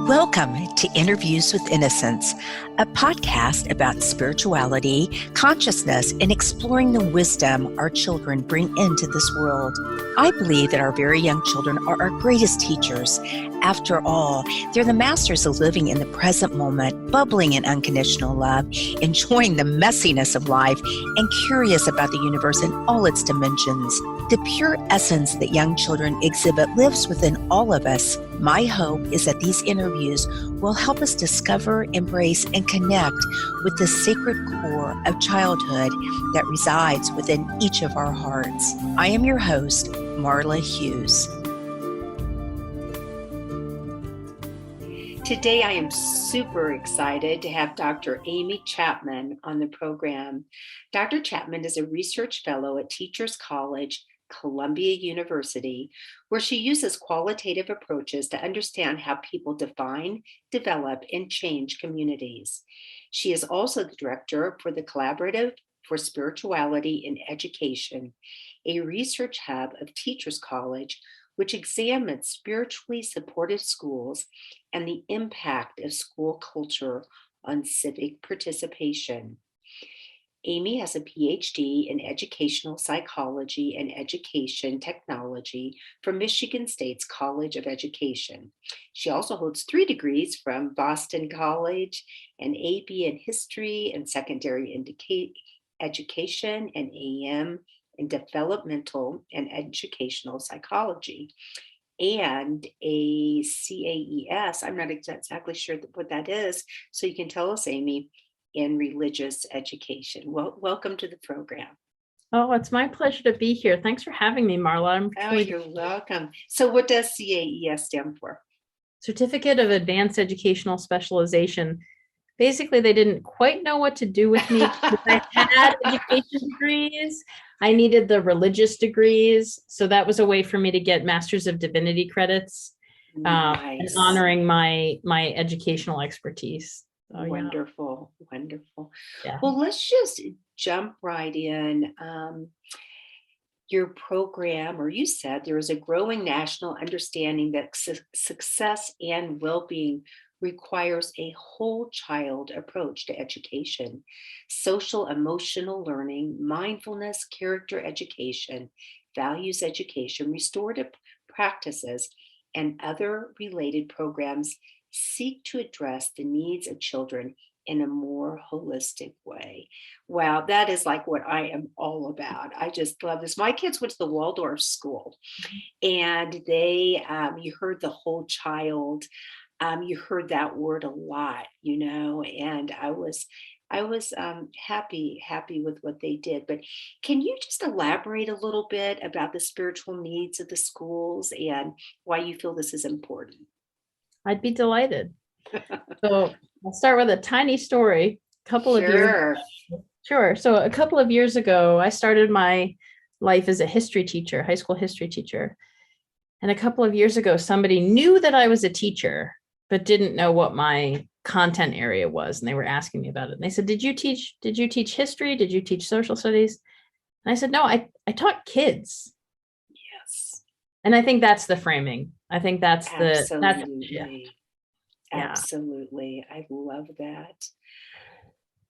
Welcome to Interviews with Innocence, a podcast about spirituality, consciousness, and exploring the wisdom our children bring into this world. I believe that our very young children are our greatest teachers. After all, they're the masters of living in the present moment, bubbling in unconditional love, enjoying the messiness of life, and curious about the universe in all its dimensions. The pure essence that young children exhibit lives within all of us. My hope is that these interviews will help us discover, embrace, and connect with the sacred core of childhood that resides within each of our hearts. I am your host, Marla Hughes. Today, I am super excited to have Dr. Amy Chapman on the program. Dr. Chapman is a research fellow at Teachers College, Columbia University, where she uses qualitative approaches to understand how people define, develop, and change communities. She is also the director for the Collaborative for Spirituality in Education, a research hub of Teachers College, which examines spiritually supportive schools and the impact of school culture on civic participation. Amy has a PhD in educational psychology and education technology from Michigan State's College of Education. She also holds 3 degrees from Boston College, an AB in history and secondary education, and AM in developmental and educational psychology, and a CAES. I'm not exactly sure what that is. So you can tell us, Amy, in religious education. Well, welcome to the program. Oh, it's my pleasure to be here. Thanks for having me, Marla. You're welcome. So what does CAES stand for? Certificate of Advanced Educational Specialization. Basically, they didn't quite know what to do with me because I had education degrees. I needed the religious degrees. So that was a way for me to get Masters of Divinity credits, nice. and honoring my educational expertise. Oh, wonderful, yeah. Wonderful. Yeah. Well, let's just jump right in. Your program, or you said there is a growing national understanding that success and well-being requires a whole child approach to education, social emotional learning, mindfulness, character education, values education, restorative practices, and other related programs seek to address the needs of children in a more holistic way. Wow, that is like what I am all about. I just love this. My kids went to the Waldorf school, and they, you heard the whole child. You heard that word a lot, and I was happy with what they did. But can you just elaborate a little bit about the spiritual needs of the schools and why you feel this is important? I'd be delighted. So I'll start with a tiny story. Sure. So a couple of years ago, I started my life as a history teacher, high school history teacher. And a couple of years ago, somebody knew that I was a teacher, but didn't know what my content area was. And they were asking me about it. And they said, did you teach history? Did you teach social studies? And I said, no, I taught kids. Yes. And I think that's the framing. I think that's Absolutely. Absolutely. I love that.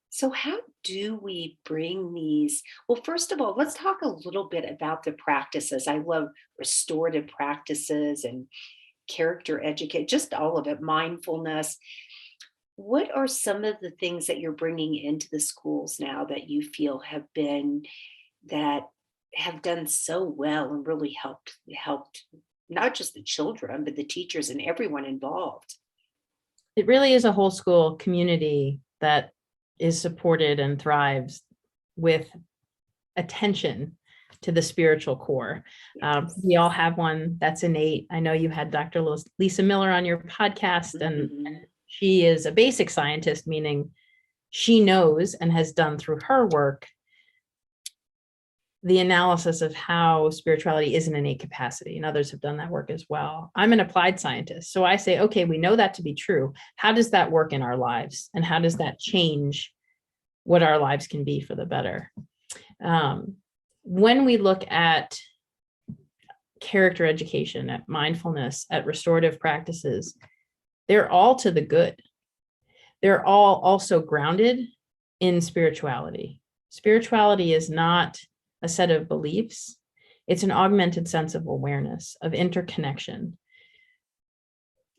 So how do we bring these? Well, first of all, let's talk a little bit about the practices. I love restorative practices and character education, just all of it, mindfulness. What are some of the things that you're bringing into the schools now that you feel have done so well and really helped not just the children, but the teachers and everyone involved? It really is a whole school community that is supported and thrives with attention to the spiritual core. Yes. We all have one that's innate. I know you had Dr. Lisa Miller on your podcast, Mm-hmm. and she is a basic scientist, meaning she knows and has done through her work the analysis of how spirituality is an innate capacity, and others have done that work as well. I'm an applied scientist, so I say, okay, we know that to be true. How does that work in our lives, and how does that change what our lives can be for the better? When we look at character education, at mindfulness, at restorative practices, They're all to the good. They're all also grounded in spirituality. Spirituality is not a set of beliefs. It's an augmented sense of awareness, of interconnection.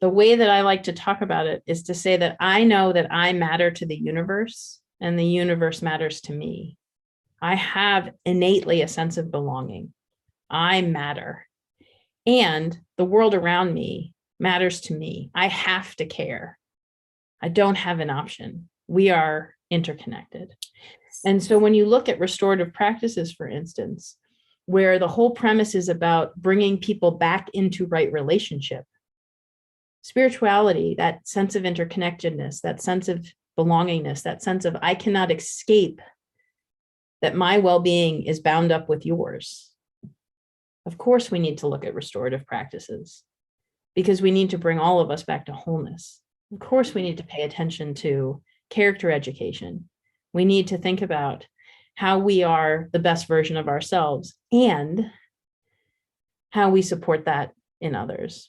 The way that I like to talk about it is to say that I know that I matter to the universe and the universe matters to me. I have innately a sense of belonging. I matter. And the world around me matters to me. I have to care. I don't have an option. We are interconnected. And so when you look at restorative practices, for instance, where the whole premise is about bringing people back into right relationship, spirituality, that sense of interconnectedness, that sense of belongingness, that sense of I cannot escape that my well-being is bound up with yours. Of course, we need to look at restorative practices because we need to bring all of us back to wholeness. Of course, we need to pay attention to character education. We need to think about how we are the best version of ourselves and how we support that in others.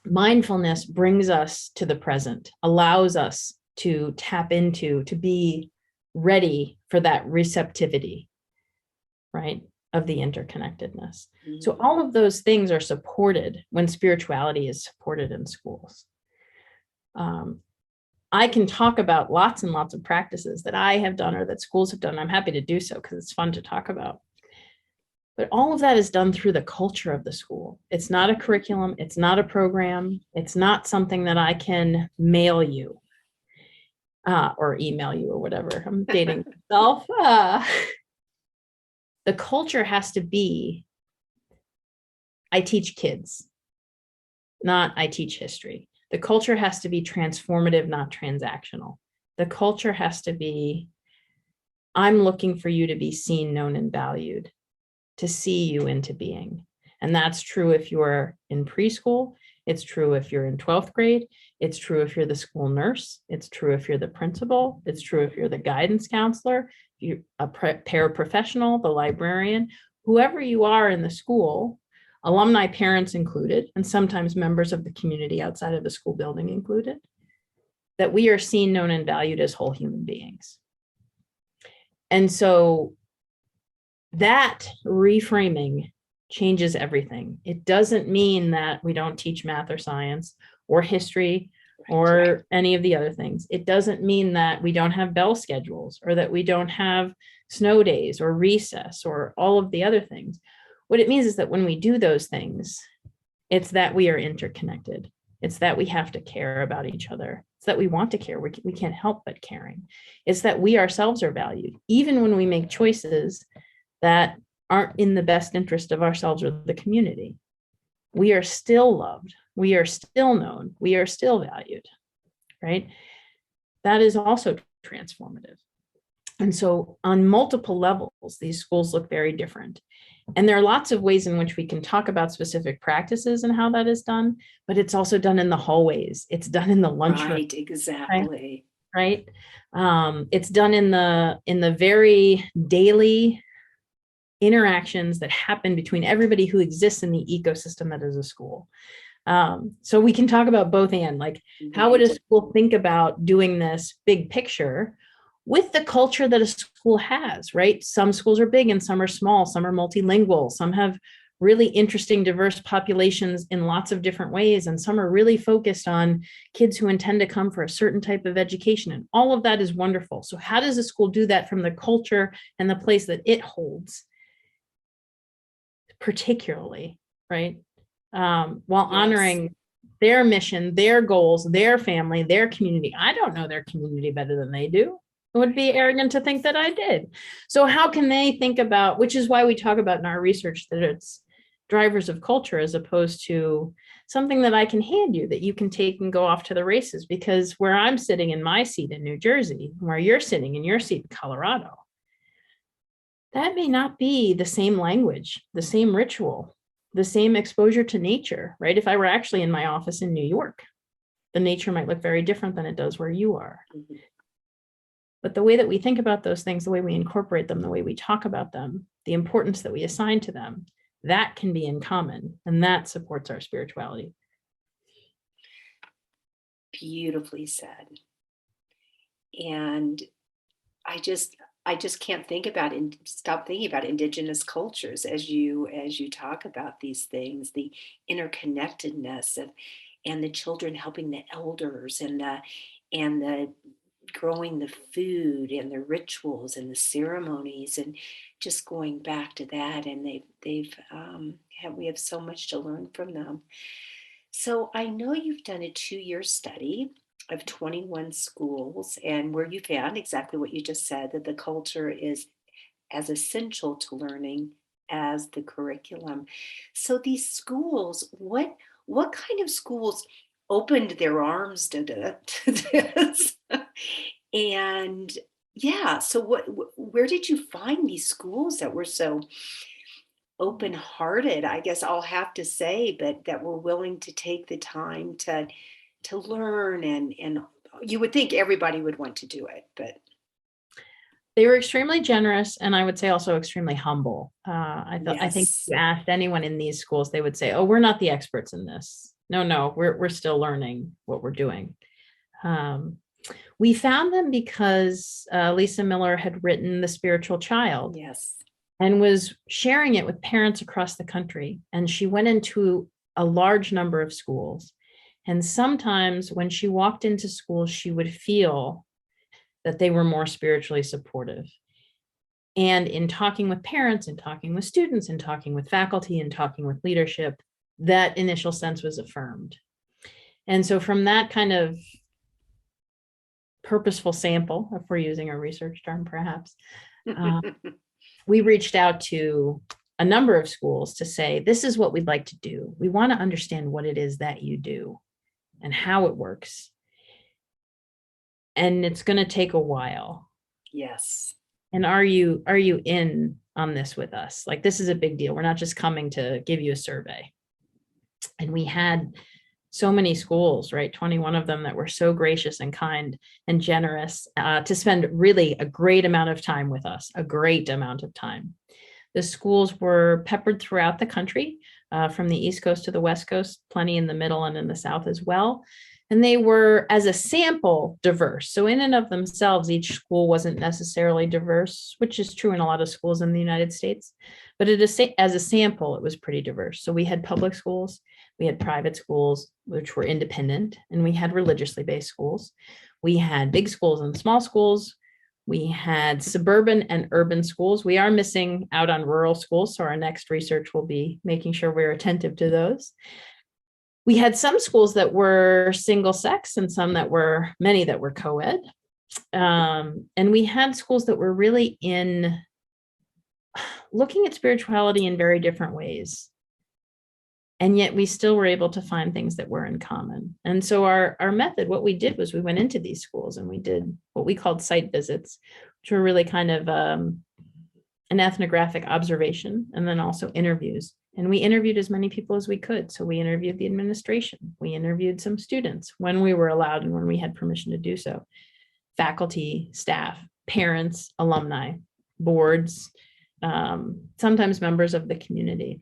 Mindfulness brings us to the present, allows us to tap into, to be ready for that receptivity, right, of the interconnectedness. Mm-hmm. So all of those things are supported when spirituality is supported in schools. I can talk about lots and lots of practices that I have done or that schools have done. I'm happy to do so because it's fun to talk about. But all of that is done through the culture of the school. It's not a curriculum. It's not a program. It's not something that I can mail you or email you or whatever. I'm dating myself. The culture has to be, I teach kids, not I teach history. The culture has to be transformative, not transactional. The culture has to be, I'm looking for you to be seen, known, and valued, to see you into being. And that's true if you're in preschool. It's true if you're in 12th grade. It's true if you're the school nurse. It's true if you're the principal. It's true if you're the guidance counselor, you're a paraprofessional, the librarian, whoever you are in the school, alumni parents included, and sometimes members of the community outside of the school building included, that we are seen, known, and valued as whole human beings. And so that reframing changes everything. It doesn't mean that we don't teach math or science or history or any of the other things. It doesn't mean that we don't have bell schedules or that we don't have snow days or recess or all of the other things. What it means is that when we do those things, it's that we are interconnected. It's that we have to care about each other. It's that we want to care. We can't help but caring. It's that we ourselves are valued, even when we make choices that aren't in the best interest of ourselves or the community. We are still loved. We are still known. We are still valued, right? That is also transformative. And so on multiple levels, these schools look very different. And there are lots of ways in which we can talk about specific practices and how that is done, but it's also done in the hallways. It's done in the lunchroom. Right, exactly. Right. It's done in the very daily interactions that happen between everybody who exists in the ecosystem that is a school. So we can talk about both and like, how would a school think about doing this big picture with the culture that a school has, right? Some schools are big and some are small, some are multilingual, some have really interesting, diverse populations in lots of different ways, and some are really focused on kids who intend to come for a certain type of education, and all of that is wonderful. So how does a school do that from the culture and the place that it holds, particularly, right? While honoring their mission, their goals, their family, their community. I don't know their community better than they do. It would be arrogant to think that I did. So how can they think about, which is why we talk about in our research that it's drivers of culture as opposed to something that I can hand you that you can take and go off to the races, because where I'm sitting in my seat in New Jersey, where you're sitting in your seat in Colorado, that may not be the same language, the same ritual, the same exposure to nature, right? If I were actually in my office in New York, the nature might look very different than it does where you are. Mm-hmm. But the way that we think about those things, the way we incorporate them, the way we talk about them, the importance that we assign to them, that can be in common, and that supports our spirituality. Beautifully said. And I just I just can't think about and stop thinking about indigenous cultures as you talk about these things, the interconnectedness of and the children helping the elders and the growing the food and the rituals and the ceremonies and just going back to that, and they've have we have so much to learn from them. So I know you've done a 2-year study of 21 schools, and where you found exactly what you just said, that the culture is as essential to learning as the curriculum. So these schools, what kind of schools opened their arms to this? And yeah, so where did you find these schools that were so open-hearted, I guess I'll have to say, but that were willing to take the time to learn, and you would think everybody would want to do it, but They were extremely generous, and I would say also extremely humble. I think if yes. you asked anyone in these schools, they would say, "Oh, we're not the experts in this. No, we're still learning what we're doing." Um, we found them because Lisa Miller had written The Spiritual Child Yes. and was sharing it with parents across the country. And she went into a large number of schools. And sometimes when she walked into schools, she would feel that they were more spiritually supportive. And in talking with parents and talking with students and talking with faculty and talking with leadership, that initial sense was affirmed. And so from that kind of purposeful sample, if we're using a research term, perhaps, we reached out to a number of schools to say, this is what we'd like to do. We want to understand what it is that you do and how it works. And it's going to take a while. Yes. And are you in on this with us? Like, this is a big deal. We're not just coming to give you a survey. And we had so many schools, right? 21 of them that were so gracious and kind and generous to spend really a great amount of time with us, a great amount of time. The schools were peppered throughout the country, from the East Coast to the West Coast, plenty in the middle and in the South as well. And they were, as a sample, diverse. So in and of themselves, each school wasn't necessarily diverse, which is true in a lot of schools in the United States. But as a sample, it was pretty diverse. So we had public schools, we had private schools, which were independent, and we had religiously based schools. We had big schools and small schools. We had suburban and urban schools. We are missing out on rural schools, so our next research will be making sure we're attentive to those. We had some schools that were single sex and many that were co-ed. And we had schools that were really in looking at spirituality in very different ways. And yet we still were able to find things that were in common. And so our method, what we did was we went into these schools and we did what we called site visits, which were really kind of an ethnographic observation, and then also interviews. And we interviewed as many people as we could. So we interviewed the administration. We interviewed some students when we were allowed and when we had permission to do so. Faculty, staff, parents, alumni, boards, sometimes members of the community.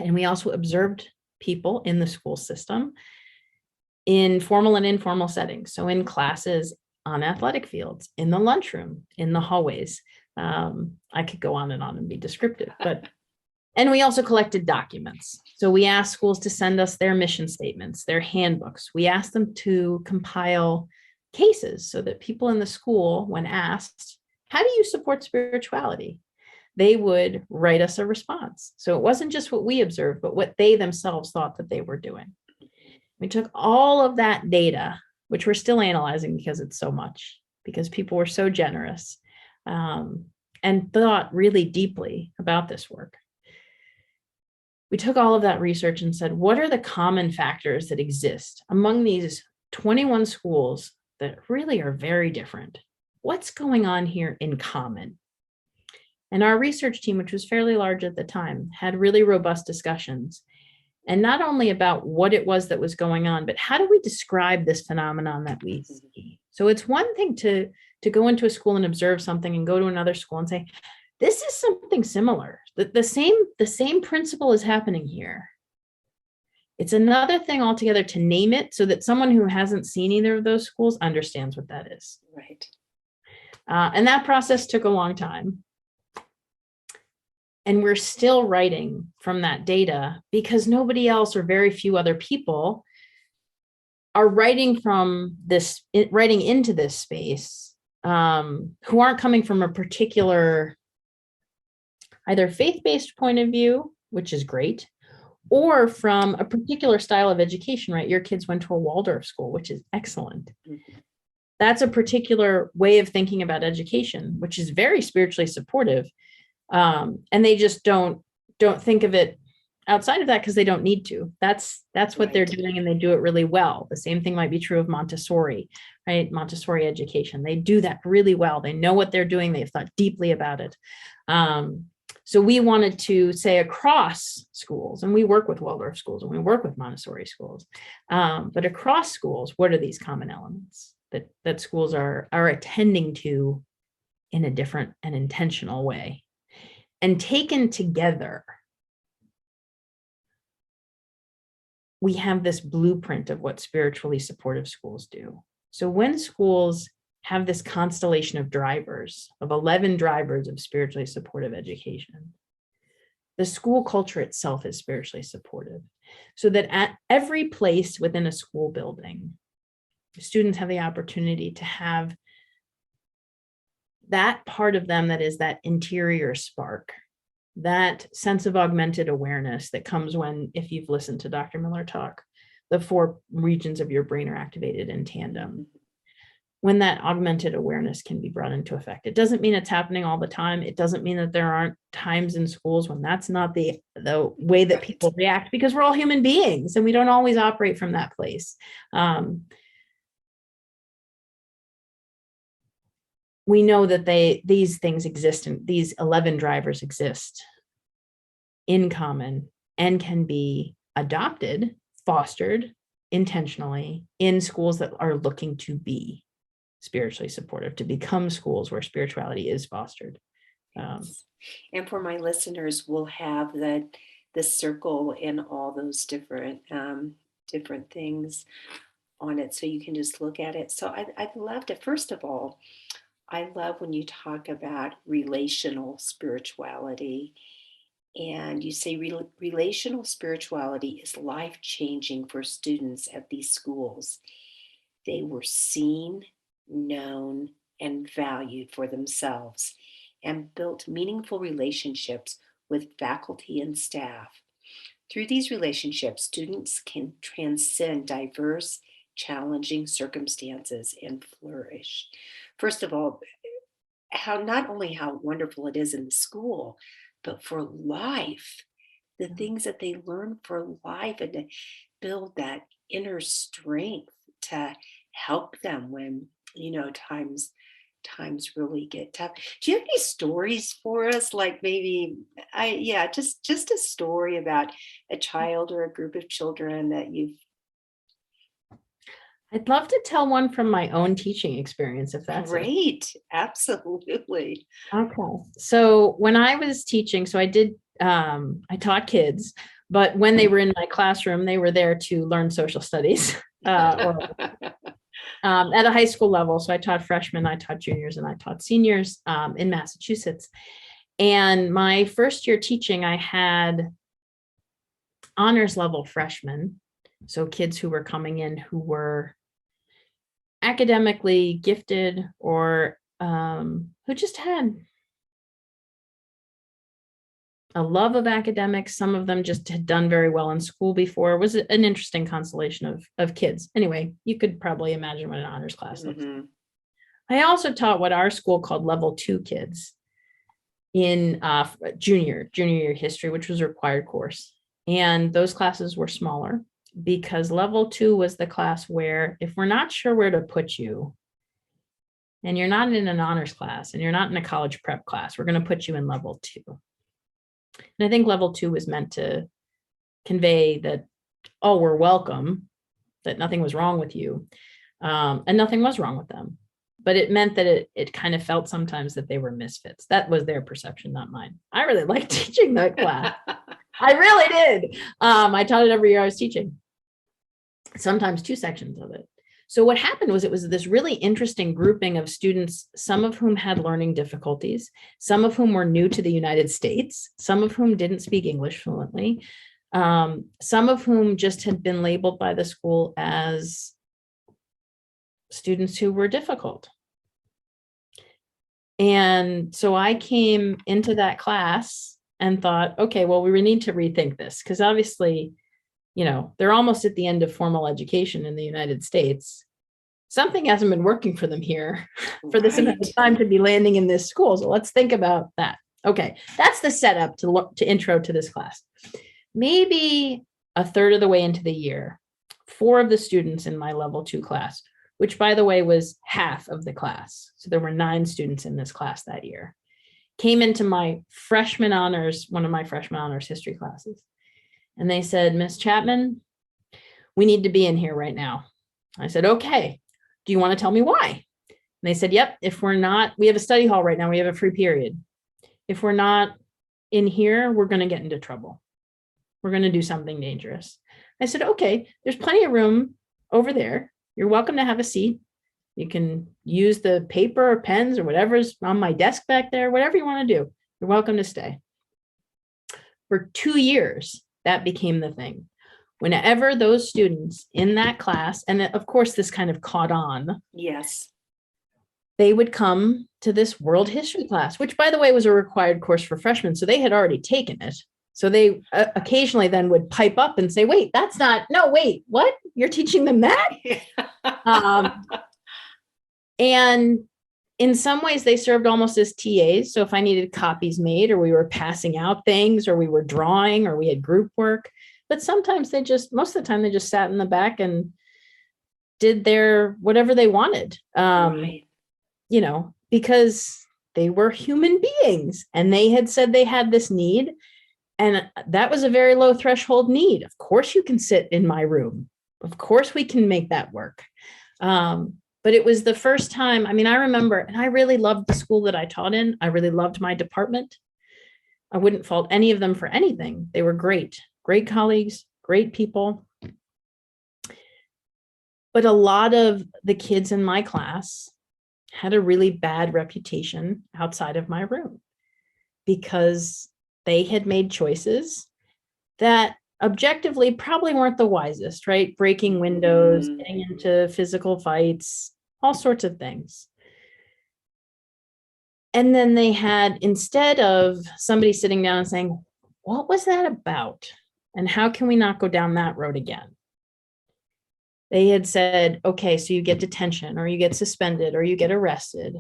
And we also observed people in the school system in formal and informal settings. So in classes, on athletic fields, in the lunchroom, in the hallways. I could go on and be descriptive, and we also collected documents. So we asked schools to send us their mission statements, their handbooks. We asked them to compile cases so that people in the school, when asked, how do you support spirituality? They would write us a response. So it wasn't just what we observed, but what they themselves thought that they were doing. We took all of that data, which we're still analyzing because it's so much, because people were so generous, and thought really deeply about this work. We took all of that research and said, what are the common factors that exist among these 21 schools that really are very different? What's going on here in common? And our research team, which was fairly large at the time, had really robust discussions. And not only about what it was that was going on, but how do we describe this phenomenon that we see? So it's one thing to go into a school and observe something and go to another school and say, this is something similar. The same principle is happening here. It's another thing altogether to name it so that someone who hasn't seen either of those schools understands what that is. Right. And that process took a long time. And we're still writing from that data because nobody else or very few other people are writing into this space who aren't coming from a particular either faith-based point of view, which is great, or from a particular style of education, right? Your kids went to a Waldorf school, which is excellent. Mm-hmm. That's a particular way of thinking about education, which is very spiritually supportive. And they just don't think of it outside of that because they don't need to. That's what right. They're doing, and they do it really well. The same thing might be true of Montessori, right? Montessori education. They do that really well. They know what they're doing. They've thought deeply about it. So we wanted to say across schools, and we work with Waldorf schools and we work with Montessori schools, but across schools, what are these common elements that schools are attending to in a different and intentional way? And taken together, we have this blueprint of what spiritually supportive schools do. So when schools have this constellation of drivers, of 11 drivers of spiritually supportive education, the school culture itself is spiritually supportive. So that at every place within a school building, students have the opportunity to have that part of them that is that interior spark, that sense of augmented awareness that comes when, if you've listened to Dr. Miller talk, the 4 regions of your brain are activated in tandem. When that augmented awareness can be brought into effect. It doesn't mean it's happening all the time. It doesn't mean that there aren't times in schools when that's not the way that people react, because we're all human beings and we don't always operate from that place. We know that these things exist, and these 11 drivers exist in common and can be adopted, fostered intentionally in schools that are looking to be spiritually supportive, to become schools where spirituality is fostered. And for my listeners, we'll have the circle and all those different things on it, so you can just look at it. So I'd love to, first of all, I love when you talk about relational spirituality, and you say relational spirituality is life-changing for students at these schools. They were seen, known, and valued for themselves, and built meaningful relationships with faculty and staff. Through these relationships, students can transcend diverse, challenging circumstances and flourish. First of all, not only how wonderful it is in the school, but for life, the things that they learn for life, and to build that inner strength to help them when times really get tough. Do you have any stories for us? Like maybe just a story about a child or a group of children that you've. I'd love to tell one from my own teaching experience, if that's great. Absolutely. Okay. So when I was teaching, so I taught kids, but when they were in my classroom, they were there to learn social studies or at a high school level. So I taught freshmen, I taught juniors, and I taught seniors in Massachusetts. And my first year teaching, I had honors level freshmen. So kids who were coming in who were academically gifted or who just had a love of academics. Some of them just had done very well in school before. It was an interesting constellation of kids. Anyway, you could probably imagine what an honors class looks like. I also taught what our school called level 2 kids in junior year history, which was a required course. And those classes were smaller because level 2 was the class where if we're not sure where to put you, and you're not in an honors class and you're not in a college prep class, we're going to put you in level 2. And I think level 2 was meant to convey that, oh, we're welcome, that nothing was wrong with you. And nothing was wrong with them. But it meant that it kind of felt sometimes that they were misfits. That was their perception, not mine. I really liked teaching that class. I really did. I taught it every year I was teaching, sometimes 2 sections of it. So what happened was it was this really interesting grouping of students, some of whom had learning difficulties, some of whom were new to the United States, some of whom didn't speak English fluently, some of whom just had been labeled by the school as students who were difficult. And so I came into that class and thought, okay, well, we need to rethink this, because obviously, they're almost at the end of formal education in the United States. Something hasn't been working for them here for this amount of time to be landing in this school. So let's think about that. Okay, that's the setup to intro to this class. Maybe a third of the way into the year, 4 of the students in my level 2 class, which by the way was half of the class, so there were 9 students in this class that year, came into my freshman honors, one of my freshman honors history classes. And they said, Miss Chapman, we need to be in here right now. I said, okay, do you want to tell me why? And they said, yep, if we're not, we have a study hall right now, we have a free period. If we're not in here, we're going to get into trouble. We're going to do something dangerous. I said, okay, there's plenty of room over there. You're welcome to have a seat. You can use the paper or pens or whatever's on my desk back there, whatever you want to do. You're welcome to stay. For 2 years, that became the thing. Whenever those students in that class, and of course this kind of caught on. Yes. They would come to this world history class, which by the way was a required course for freshmen. So they had already taken it. So they occasionally then would pipe up and say, wait, wait, what? You're teaching them that? And in some ways they served almost as TAs. So if I needed copies made, or we were passing out things, or we were drawing, or we had group work, but sometimes most of the time they just sat in the back and did their whatever they wanted, right. Because they were human beings and they had said they had this need. And that was a very low threshold need. Of course you can sit in my room. Of course we can make that work. But it was the first time, I remember, and I really loved the school that I taught in. I really loved my department. I wouldn't fault any of them for anything. They were great colleagues, great people. But a lot of the kids in my class had a really bad reputation outside of my room because they had made choices that objectively probably weren't the wisest, right? Breaking windows, getting into physical fights, all sorts of things. And then they had, instead of somebody sitting down and saying, what was that about? And how can we not go down that road again? They had said, okay, so you get detention, or you get suspended, or you get arrested,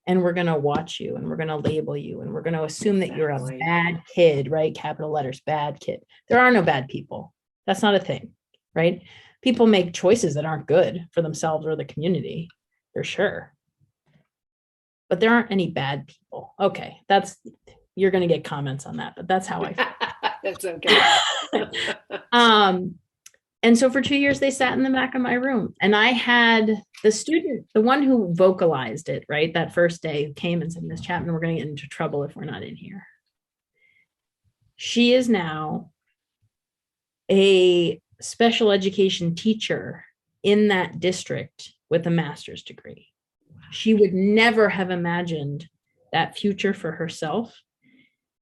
and we're going to watch you, and we're going to label you, and we're going to assume that you're a bad kid, right? Capital letters, bad kid. There are no bad people. That's not a thing, right? People make choices that aren't good for themselves or the community, for sure. But there aren't any bad people. Okay, you're going to get comments on that, but that's how I feel. That's okay. And so for 2 years, they sat in the back of my room, and I had the student, the one who vocalized it, right? That first day, who came and said, Miss Chapman, we're going to get into trouble if we're not in here. She is now a special education teacher in that district with a master's degree. She would never have imagined that future for herself.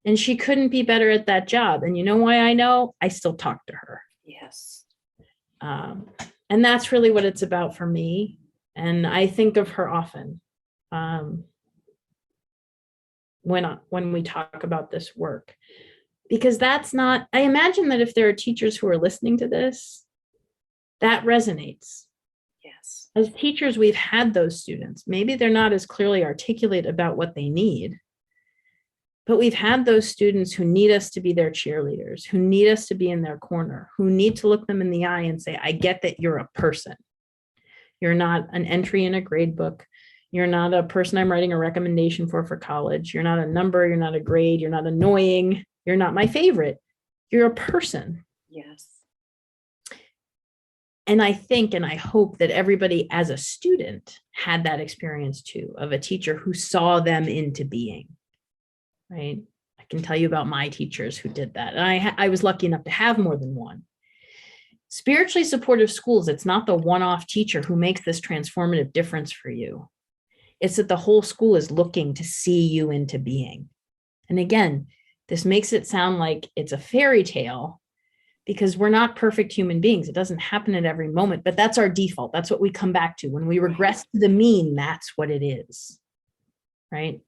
And she couldn't be better at that job. And you know why I know? I still talk to her. Yes. And that's really what it's about for me. And I think of her often when we talk about this work, because I imagine that if there are teachers who are listening to this, that resonates. Yes. As teachers, we've had those students. Maybe they're not as clearly articulate about what they need, but we've had those students who need us to be their cheerleaders, who need us to be in their corner, who need to look them in the eye and say, I get that you're a person. You're not an entry in a grade book. You're not a person I'm writing a recommendation for college. You're not a number. You're not a grade. You're not annoying. You're not my favorite. You're a person. Yes. And I think, and I hope that everybody as a student had that experience too, of a teacher who saw them into being. Right? can tell you about my teachers who did that. And I was lucky enough to have more than one. Spiritually supportive schools, it's not the one-off teacher who makes this transformative difference for you. It's that the whole school is looking to see you into being. And again, this makes it sound like it's a fairy tale because we're not perfect human beings. It doesn't happen at every moment, but that's our default. That's what we come back to. When we regress to the mean, that's what it is. Right?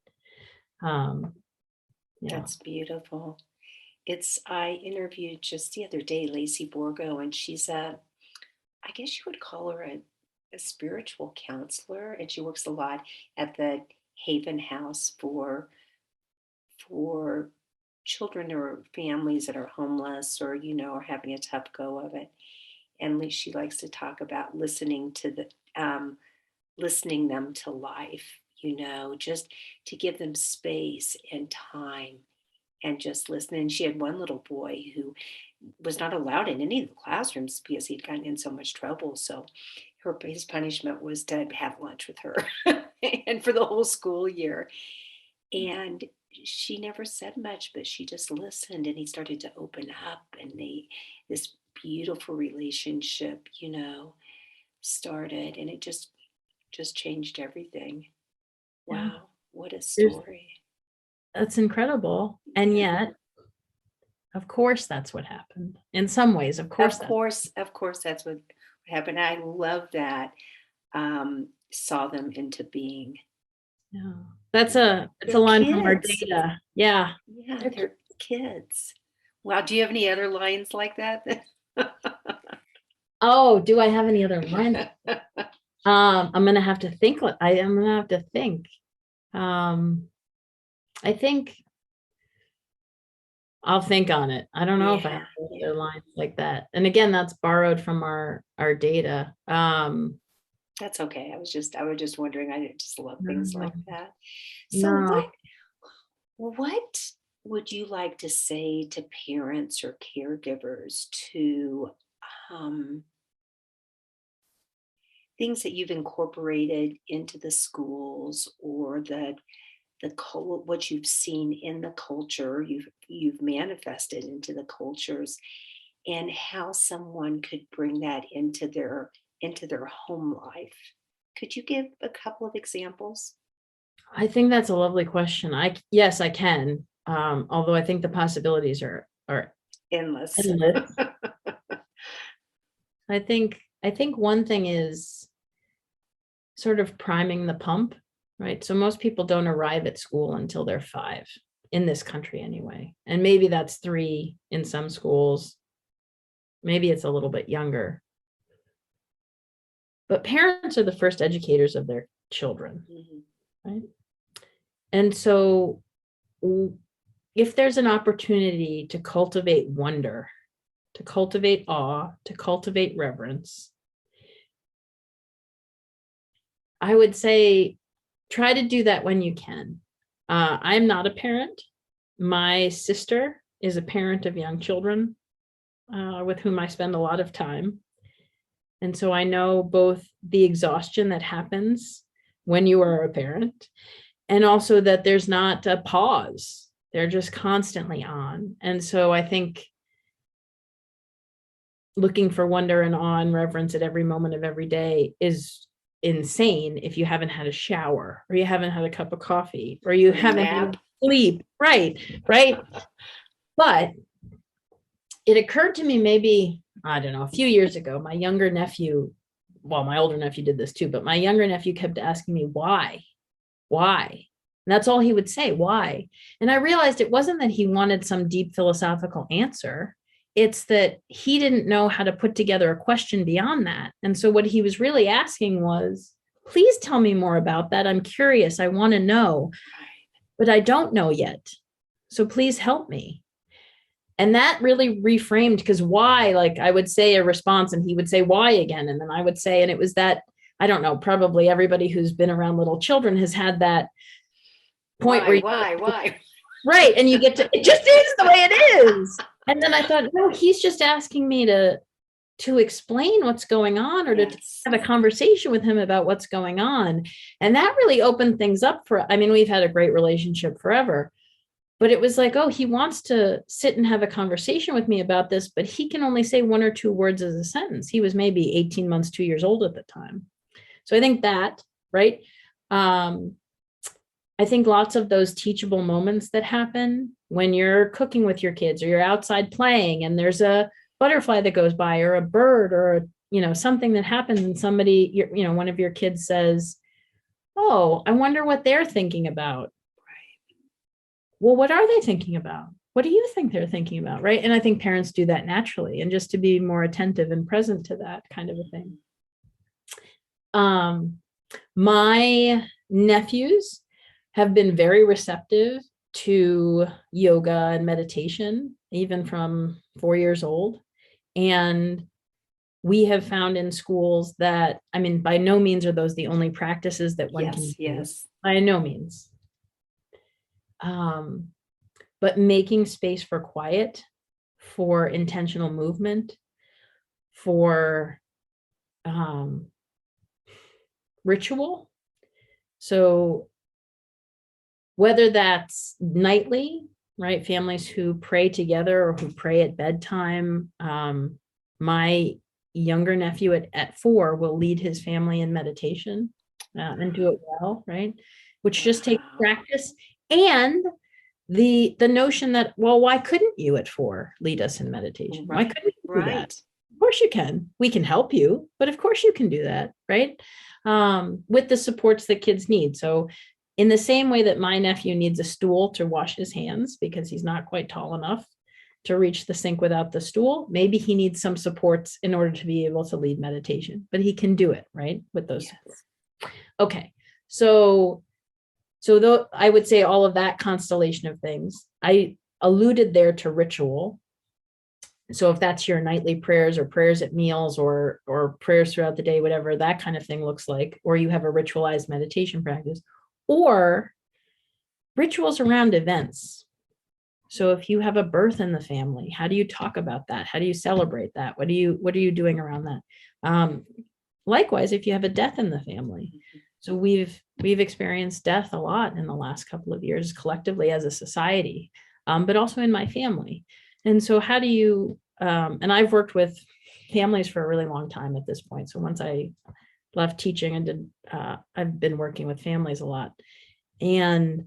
That's beautiful. I interviewed just the other day Lacey Borgo, and she's I guess you would call her a spiritual counselor, and she works a lot at the Haven House for children or families that are homeless or are having a tough go of it. And she likes to talk about listening them to life, just to give them space and time and just listen. And she had one little boy who was not allowed in any of the classrooms because he'd gotten in so much trouble. So his punishment was to have lunch with her and for the whole school year. And she never said much, but she just listened, and he started to open up, and this beautiful relationship, started, and it just changed everything. Wow, what a story. That's incredible. And yet, of course, that's what happened. In some ways, of course, that's what happened. I love that. Saw them into being. Yeah, that's a line kids. From our data. Yeah, they're kids. Wow, do you have any other lines like that? Oh, do I have any other lines? I'm gonna have to think. I'm gonna have to think. I think I'll think on it. I don't know if I have other lines like that. And again, that's borrowed from our data. That's okay. I was just wondering. I just love things like that. So what would you like to say to parents or caregivers to things that you've incorporated into the schools or what you've seen in the culture, you've manifested into the cultures, and how someone could bring that into their home life? Could you give a couple of examples? I think that's a lovely question. Yes, I can. Although I think the possibilities are endless. I think one thing is sort of priming the pump, right? So most people don't arrive at school until they're 5 in this country anyway. And maybe that's 3 in some schools. Maybe it's a little bit younger. But parents are the first educators of their children, right? And so if there's an opportunity to cultivate wonder, to cultivate awe, to cultivate reverence, I would say try to do that when you can. I'm not a parent. My sister is a parent of young children with whom I spend a lot of time. And so I know both the exhaustion that happens when you are a parent, and also that there's not a pause. They're just constantly on. And so I think looking for wonder and awe and reverence at every moment of every day is insane if you haven't had a shower, or you haven't had a cup of coffee, or you haven't had sleep. Right. But it occurred to me maybe, I don't know, a few years ago, my older nephew did this too, but my younger nephew kept asking me, why? And that's all he would say, why? And I realized it wasn't that he wanted some deep philosophical answer. It's that he didn't know how to put together a question beyond that. And so what he was really asking was, please tell me more about that. I'm curious. I want to know, but I don't know yet. So please help me. And that really reframed, because why, like I would say a response and he would say why again. And then I would say, and it was that, I don't know, probably everybody who's been around little children has had that point why? Right. And you get to, it just is the way it is. And then I thought, no, he's just asking me to explain what's going on, or to have a conversation with him about what's going on. And that really opened things up we've had a great relationship forever. But it was like, oh, he wants to sit and have a conversation with me about this, but he can only say 1 or 2 words as a sentence. He was maybe 18 months, 2 years old at the time. So I think that, right? I think lots of those teachable moments that happen when you're cooking with your kids or you're outside playing and there's a butterfly that goes by or a bird or, something that happens and somebody, one of your kids says, oh, I wonder what they're thinking about. Well, what are they thinking about? What do you think they're thinking about? Right. And I think parents do that naturally, and just to be more attentive and present to that kind of a thing. My nephews have been very receptive to yoga and meditation, even from 4 years old. And we have found in schools that, I mean, by no means are those the only practices that one can do. Yes. By no means. But making space for quiet, for intentional movement, for ritual. So whether that's nightly, right? Families who pray together or who pray at bedtime. My younger nephew at 4 will lead his family in meditation and do it well, right? Which just takes practice. And the notion that, well, why couldn't you at 4 lead us in meditation? Why couldn't you do that? Of course you can. We can help you, but of course you can do that, right? With the supports that kids need. So in the same way that my nephew needs a stool to wash his hands because he's not quite tall enough to reach the sink without the stool, maybe he needs some supports in order to be able to lead meditation, but he can do it, right? With those supports. Okay. So though I would say all of that constellation of things, I alluded there to ritual. So if that's your nightly prayers or prayers at meals or prayers throughout the day, whatever that kind of thing looks like, or you have a ritualized meditation practice, or rituals around events. So if you have a birth in the family, how do you talk about that? How do you celebrate that? What are you doing around that? Likewise, if you have a death in the family. So we've experienced death a lot in the last couple of years collectively as a society, but also in my family. And so how do you, and I've worked with families for a really long time at this point. So once I left teaching and I've been working with families a lot, and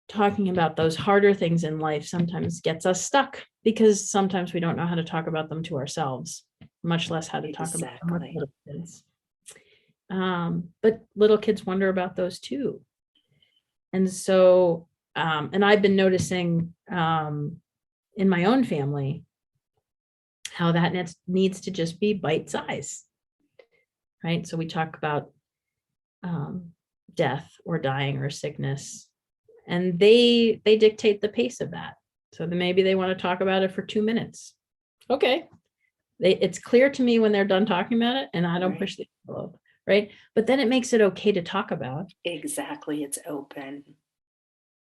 talking about those harder things in life sometimes gets us stuck because sometimes we don't know how to talk about them to ourselves, much less how to talk about them with little kids. But little kids wonder about those too. And so, and I've been noticing in my own family how that needs to just be bite size, right? So we talk about death or dying or sickness, and they dictate the pace of that. So then maybe they want to talk about it for 2 minutes. Okay. It's clear to me when they're done talking about it, and I don't push the envelope, right? But then it makes it okay to talk about. Exactly. It's open.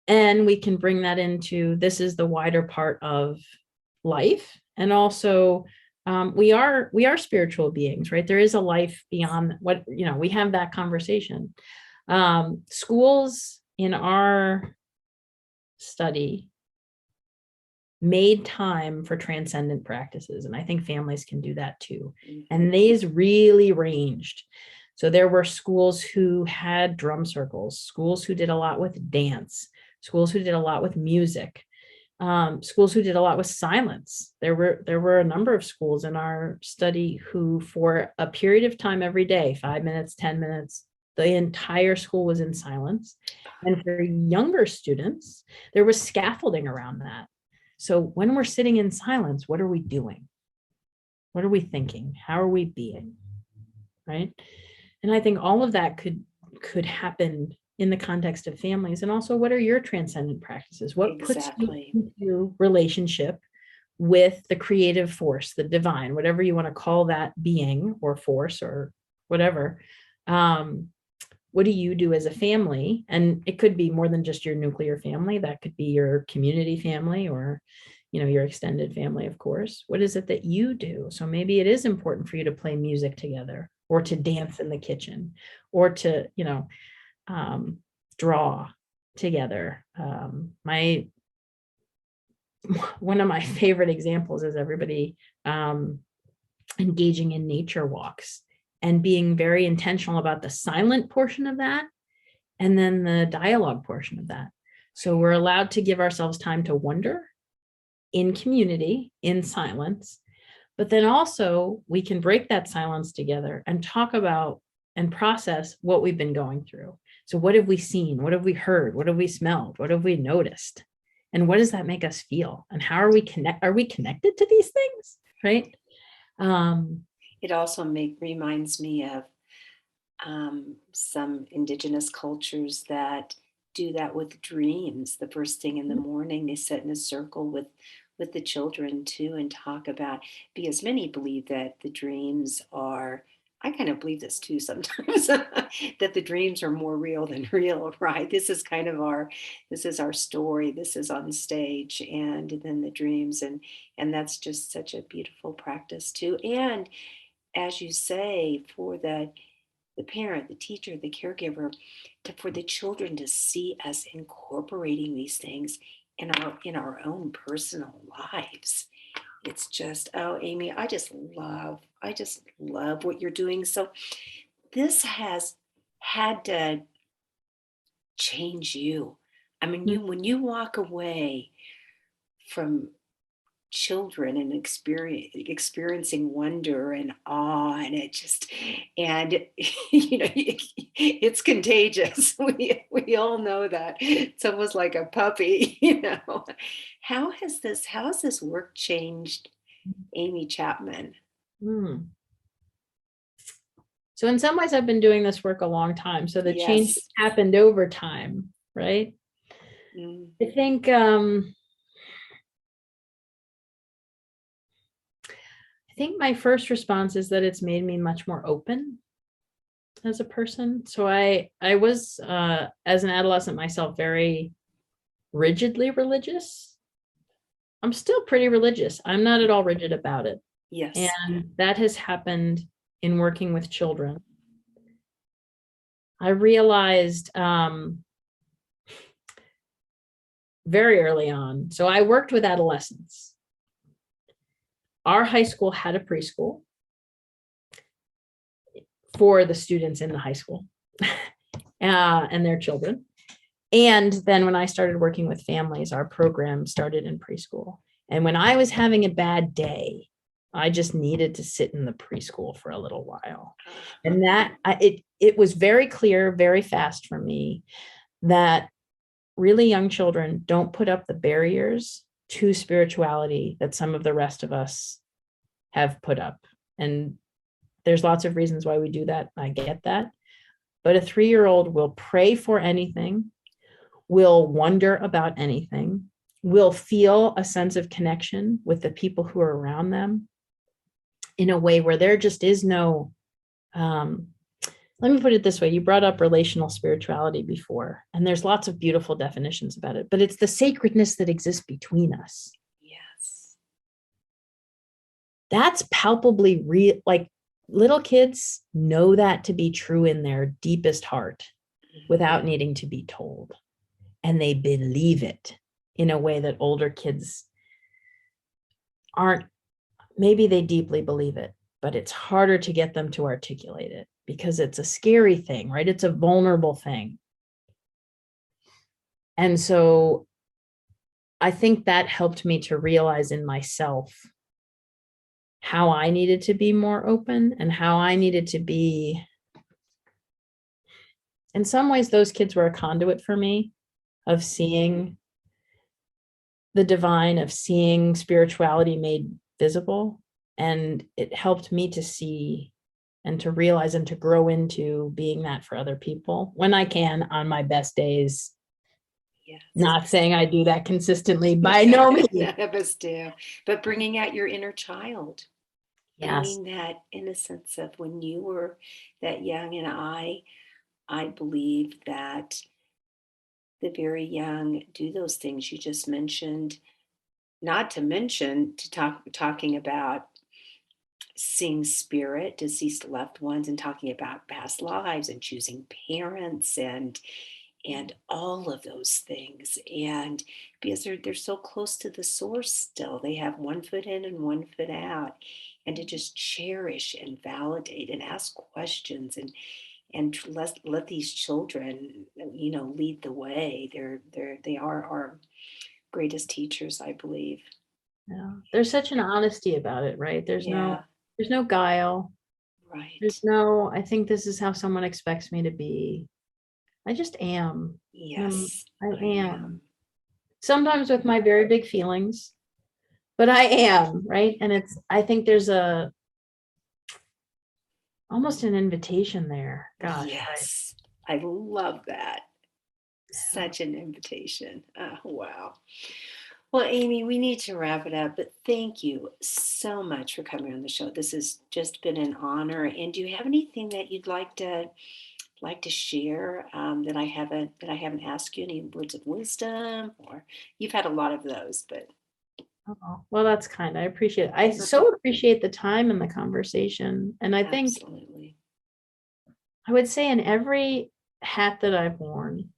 And we can bring that into, this is the wider part of life. And also we are spiritual beings, right? There is a life beyond what, we have that conversation. Schools in our study made time for transcendent practices. And I think families can do that too. And these really ranged. So there were schools who had drum circles, schools who did a lot with dance, schools who did a lot with music, schools who did a lot with silence. There were a number of schools in our study who, for a period of time every day, 5 minutes, 10 minutes, the entire school was in silence. And for younger students, there was scaffolding around that. So when we're sitting in silence, what are we doing? What are we thinking? How are we being? Right? And I think all of that could happen in the context of families. And also, what are your transcendent practices? What puts you into relationship with the creative force, the divine, whatever you want to call that being or force or whatever? What do you do as a family? And it could be more than just your nuclear family. That could be your community family or, your extended family, of course. What is it that you do? So maybe it is important for you to play music together or to dance in the kitchen or to, draw together. One of my favorite examples is everybody engaging in nature walks and being very intentional about the silent portion of that and then the dialogue portion of that. So we're allowed to give ourselves time to wonder in community, in silence, but then also we can break that silence together and talk about and process what we've been going through. So what have we seen? What have we heard? What have we smelled? What have we noticed? And what does that make us feel? And how are we connected to these things? Right. It also reminds me of some indigenous cultures that do that with dreams. The first thing in the morning, they sit in a circle with the children too and talk about, because many believe that the dreams are, I kind of believe this too sometimes, that the dreams are more real than real, right? This is our story. This is on stage, and then the dreams, and that's just such a beautiful practice too. And as you say, for the parent, the teacher, the caregiver, for the children to see us incorporating these things in our own personal lives. It's just, oh, Amy, I just love what you're doing. So this has had to change you. I mean, when you walk away from children and experiencing wonder and awe, and it's contagious. We all know that. It's almost like a puppy. How has this work changed Amy Chapman? So in some ways I've been doing this work a long time, so the change Yes. happened over time, right? I think my first response is that it's made me much more open as a person. So I was, as an adolescent myself, very rigidly religious. I'm still pretty religious. I'm not at all rigid about it. Yes. And that has happened in working with children. I realized very early on. So I worked with adolescents. Our high school had a preschool for the students in the high school and their children. And then when I started working with families, our program started in preschool. And when I was having a bad day, I just needed to sit in the preschool for a little while. And it was very clear, very fast for me that really young children don't put up the barriers to spirituality that some of the rest of us have put up. And there's lots of reasons why we do that. I get that. But a 3-year-old will pray for anything, will wonder about anything, will feel a sense of connection with the people who are around them in a way where there just is no, let me put it this way. You brought up relational spirituality before, and there's lots of beautiful definitions about it, but it's the sacredness that exists between us. Yes. That's palpably real. Like little kids know that to be true in their deepest heart without needing to be told. And they believe it in a way that older kids aren't. Maybe they deeply believe it, but it's harder to get them to articulate it because it's a scary thing, right? It's a vulnerable thing. And so I think that helped me to realize in myself how I needed to be more open and how I needed to be. In some ways, those kids were a conduit for me of seeing the divine, of seeing spirituality made visible. And it helped me to see and to realize and to grow into being that for other people when I can on my best days. Yes. Not saying I do that consistently, by no means. None of us do, but bringing out your inner child. Yes. Bringing that innocence of when you were that young. And I believe that the very young do those things you just mentioned, not to mention talking about seeing spirit, deceased loved ones, and talking about past lives and choosing parents and all of those things. And because they're so close to the source still, they have one foot in and one foot out. And to just cherish and validate and ask questions and let these children, lead the way. They are our greatest teachers, I believe. Yeah. There's such an honesty about it, right? There's Yeah, no guile. There's right. no, I think this is how someone expects me to be. I just am. Yes, I I am. am. Sometimes with my very big feelings, but I am, right? And I think there's almost an invitation there. Gosh, right? Yes, I love that. Yeah. Such an invitation. Oh, wow. Well, Amy, we need to wrap it up, but thank you so much for coming on the show. This has just been an honor. And do you have anything that you'd like to share that I haven't asked you? Any words of wisdom, or you've had a lot of those, but Oh, well, that's kind. I appreciate it. I so appreciate the time and the conversation. And I think absolutely. I would say in every hat that I've worn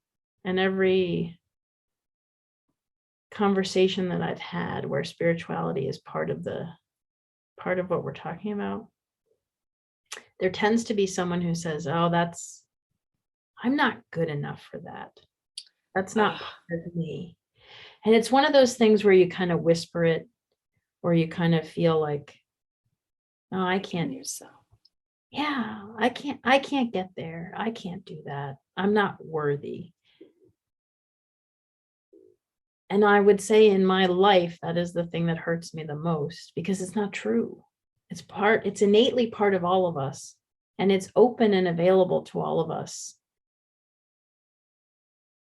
and every conversation that I've had where spirituality is part of what we're talking about, there tends to be someone who says, "Oh, I'm not good enough for that. That's not Ah, part of me." And it's one of those things where you kind of whisper it, or you kind of feel like, "Oh, I like in can't. yourself. Yeah, I can't get there. I can't do that. I'm not worthy." And I would say in my life, that is the thing that hurts me the most because it's not true. It's innately part of all of us, and it's open and available to all of us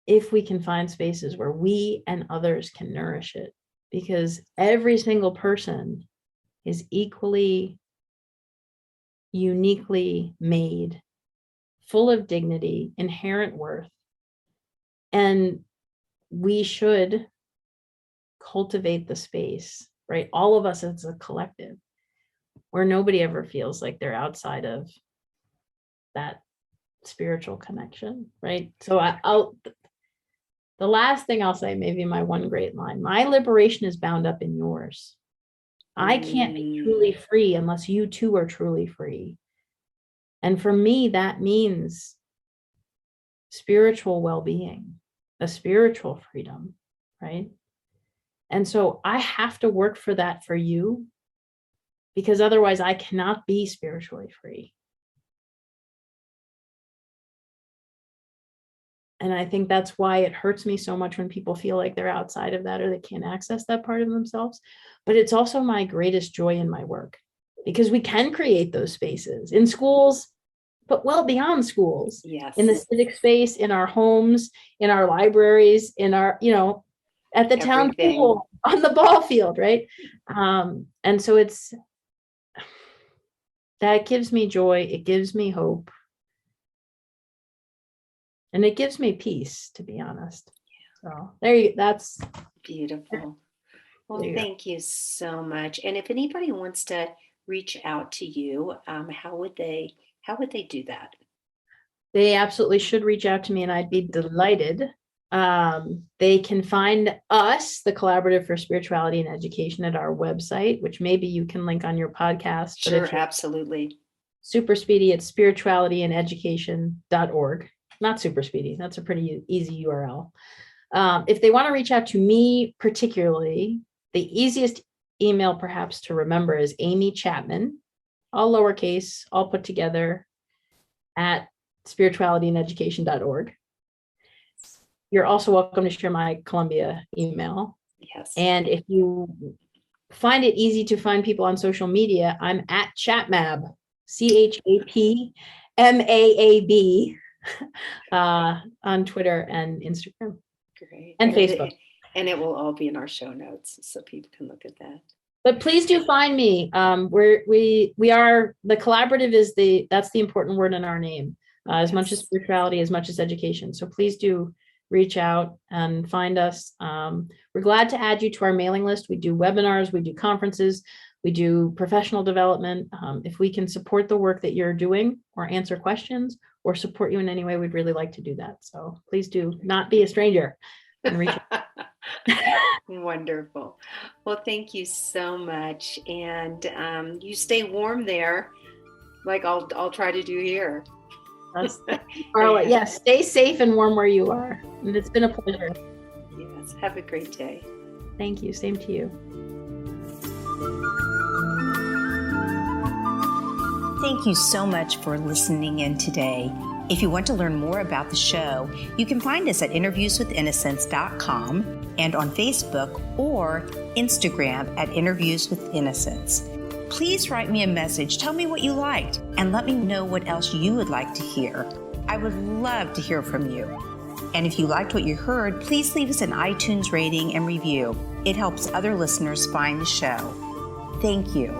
if we can find spaces where we and others can nourish it, because every single person is equally, uniquely made, full of dignity, inherent worth, and we should cultivate the space, right? All of us as a collective, where nobody ever feels like they're outside of that spiritual connection, right? So the last thing I'll say, maybe my one great line: my liberation is bound up in yours. I can't be truly Mm, free unless you too are truly free. And for me, that means spiritual well-being, a spiritual freedom, right? And so I have to work for that for you, because otherwise I cannot be spiritually free. And I think that's why it hurts me so much when people feel like they're outside of that or they can't access that part of themselves. But it's also my greatest joy in my work, because we can create those spaces in schools, but well beyond schools, in the yes, civic space, in our homes, in our libraries, in our, at the town everything. pool, on the ball field, right? And so that gives me joy. It gives me hope. And it gives me peace, to be honest. So that's, Beautiful. there Well, you go. thank you so much. And if anybody wants to reach out to you, how would they do that? They absolutely should reach out to me, and I'd be delighted. They can find us, the Collaborative for Spirituality and Education, at our website, which maybe you can link on your podcast. But Sure, if you're absolutely. super speedy, it's spiritualityandeducation.org. Not super speedy. That's a pretty easy URL. If they want to reach out to me particularly, the easiest email perhaps to remember is Amy Chapman, all lowercase, all put together, at spiritualityandeducation.org. You're also welcome to share my Columbia email. Yes. And if you find it easy to find people on social media, I'm at Chatmab, CHAPMAAB, on Twitter and Instagram Great. and And Facebook. it will all be in our show notes so people can look at that. But please do find me. We are, the collaborative is that's the important word in our name, as much as Yes. spirituality, as much as education. So please do reach out and find us. We're glad to add you to our mailing list. We do webinars, we do conferences, We do professional development. If we can support the work that you're doing or answer questions or support you in any way, we'd really like to do that. So please do not be a stranger and reach out. Wonderful. Well, thank you so much. And you stay warm there, like I'll try to do here. Carla, yes, stay safe and warm where you are. And it's been a pleasure. Yes, have a great day. Thank you. Same to you. Thank you so much for listening in today. If you want to learn more about the show, you can find us at interviewswithinnocence.com and on Facebook or Instagram at Interviews with Innocence. Please write me a message, tell me what you liked, and let me know what else you would like to hear. I would love to hear from you. And if you liked what you heard, please leave us an iTunes rating and review. It helps other listeners find the show. Thank you.